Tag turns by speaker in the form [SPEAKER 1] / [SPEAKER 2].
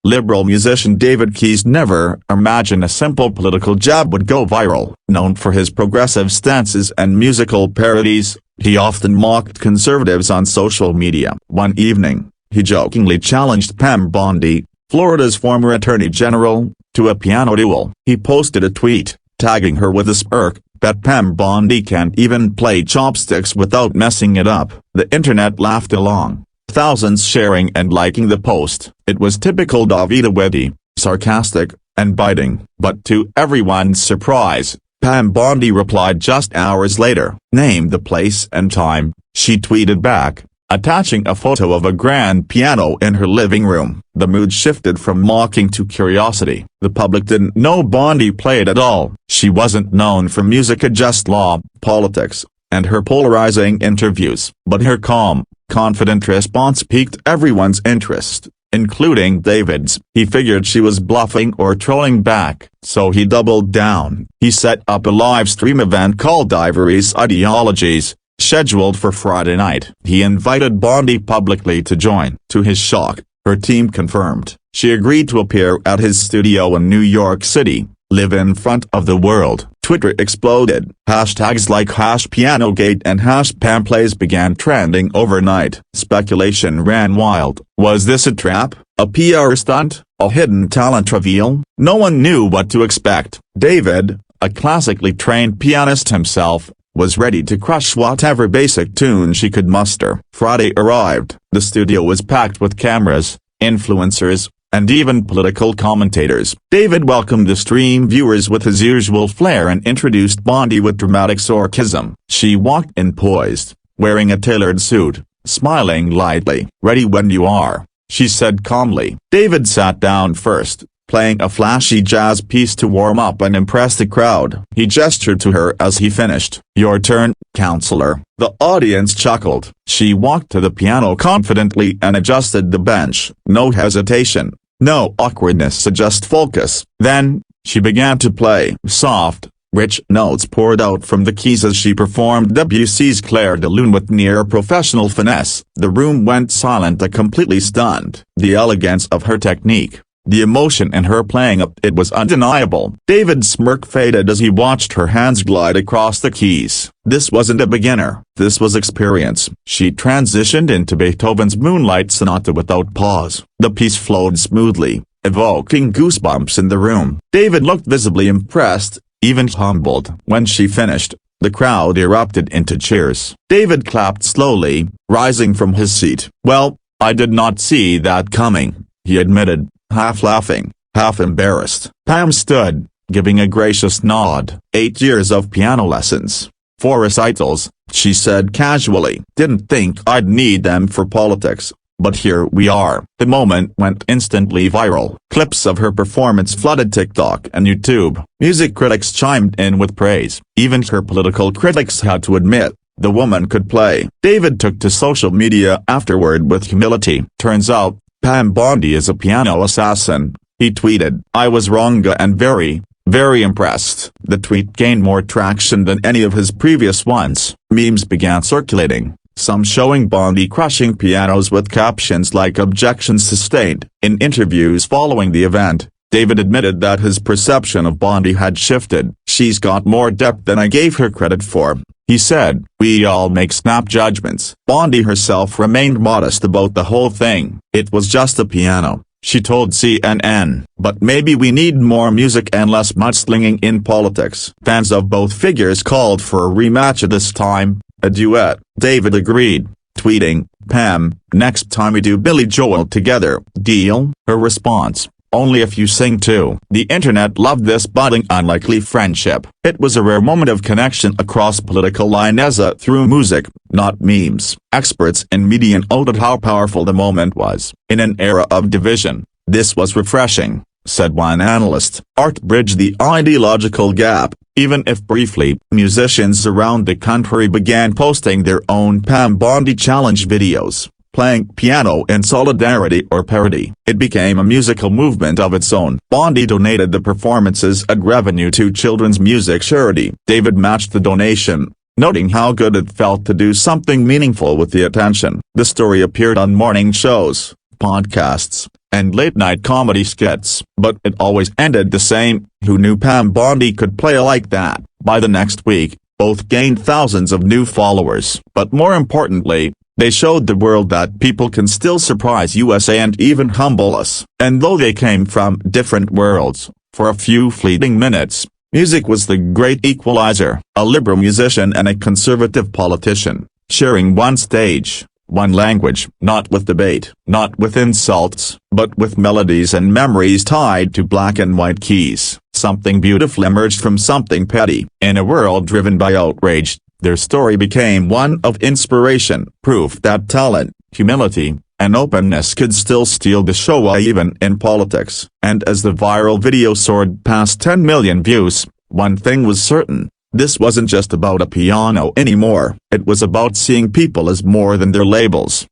[SPEAKER 1] Liberal musician David Keyes never imagined a simple political jab would go viral. Known for his progressive stances and musical parodies, he often mocked conservatives on social media. One evening, he jokingly challenged Pam Bondi, Florida's former Attorney General, to a piano duel. He posted a tweet, tagging her with a smirk, "Bet Pam Bondi can't even play chopsticks without messing it up." The internet laughed along, thousands sharing and liking the post. It was typical Davida, witty, sarcastic, and biting. But to everyone's surprise, Pam Bondi replied just hours later. "Name the place and time," she tweeted back, attaching a photo of a grand piano in her living room. The mood shifted from mocking to curiosity. The public didn't know Bondi played at all. She wasn't known for music, just law, politics, and her polarizing interviews. But her calm, confident response piqued everyone's interest, including David's. He figured she was bluffing or trolling back, so he doubled down. He set up a live stream event called Ivory's Ideologies, scheduled for Friday night. He invited Bondi publicly to join. To his shock, her team confirmed she agreed to appear at his studio in New York City, live in front of the world. Twitter exploded. Hashtags like #PianoGate and #PamPlays began trending overnight. Speculation ran wild. Was this a trap, a PR stunt, a hidden talent reveal? No one knew what to expect. David, a classically trained pianist himself, was ready to crush whatever basic tune she could muster. Friday arrived. The studio was packed with cameras, influencers, and even political commentators. David welcomed the stream viewers with his usual flair and introduced Bondi with dramatic sarcasm. She walked in poised, wearing a tailored suit, smiling lightly. "Ready when you are," she said calmly. David sat down first, playing a flashy jazz piece to warm up and impress the crowd. He gestured to her as he finished. "Your turn, counselor." The audience chuckled. She walked to the piano confidently and adjusted the bench. No hesitation, no awkwardness, just focus. Then, she began to play. Soft, rich notes poured out from the keys as she performed Debussy's Clair de Lune with near-professional finesse. The room went silent, completely stunned. The elegance of her technique, the emotion in her playing, it was undeniable. David's smirk faded as he watched her hands glide across the keys. This wasn't a beginner, this was experience. She transitioned into Beethoven's Moonlight Sonata without pause. The piece flowed smoothly, evoking goosebumps in the room. David looked visibly impressed, even humbled. When she finished, the crowd erupted into cheers. David clapped slowly, rising from his seat. "Well, I did not see that coming," he admitted, half laughing, half embarrassed. Pam stood, giving a gracious nod. 8 years of piano lessons, 4 recitals, she said casually. "Didn't think I'd need them for politics, but here we are." The moment went instantly viral. Clips of her performance flooded TikTok and YouTube. Music critics chimed in with praise. Even her political critics had to admit, the woman could play. David took to social media afterward with humility. "Turns out, Pam Bondi is a piano assassin," he tweeted. "I was wrong and very, very impressed." The tweet gained more traction than any of his previous ones. Memes began circulating, some showing Bondi crushing pianos with captions like "Objection sustained." In interviews following the event, David admitted that his perception of Bondi had shifted. "She's got more depth than I gave her credit for," he said. "We all make snap judgments." Bondi herself remained modest about the whole thing. "It was just a piano," she told CNN. "But maybe we need more music and less mudslinging in politics." Fans of both figures called for a rematch, this time, a duet. David agreed, tweeting, "Pam, next time we do Billy Joel together, deal?" Her response, "Only if you sing too." The internet loved this budding unlikely friendship. It was a rare moment of connection across political lines through music, not memes. Experts in media noted how powerful the moment was. "In an era of division, this was refreshing," said one analyst. "Art bridged the ideological gap." Even if briefly, musicians around the country began posting their own Pam Bondi challenge videos, playing piano in solidarity or parody. It became a musical movement of its own. Bondi donated the performances as revenue to children's music charity. David matched the donation, noting how good it felt to do something meaningful with the attention. The story appeared on morning shows, podcasts, and late-night comedy skits. But it always ended the same: who knew Pam Bondi could play like that? By the next week, both gained thousands of new followers. But more importantly, they showed the world that people can still surprise us and even humble us. And though they came from different worlds, for a few fleeting minutes, music was the great equalizer. A liberal musician and a conservative politician, sharing one stage, one language, not with debate, not with insults, but with melodies and memories tied to black and white keys. Something beautiful emerged from something petty. In a world driven by outrage, their story became one of inspiration, proof that talent, humility, and openness could still steal the show even in politics. And as the viral video soared past 10 million views, one thing was certain: this wasn't just about a piano anymore. It was about seeing people as more than their labels.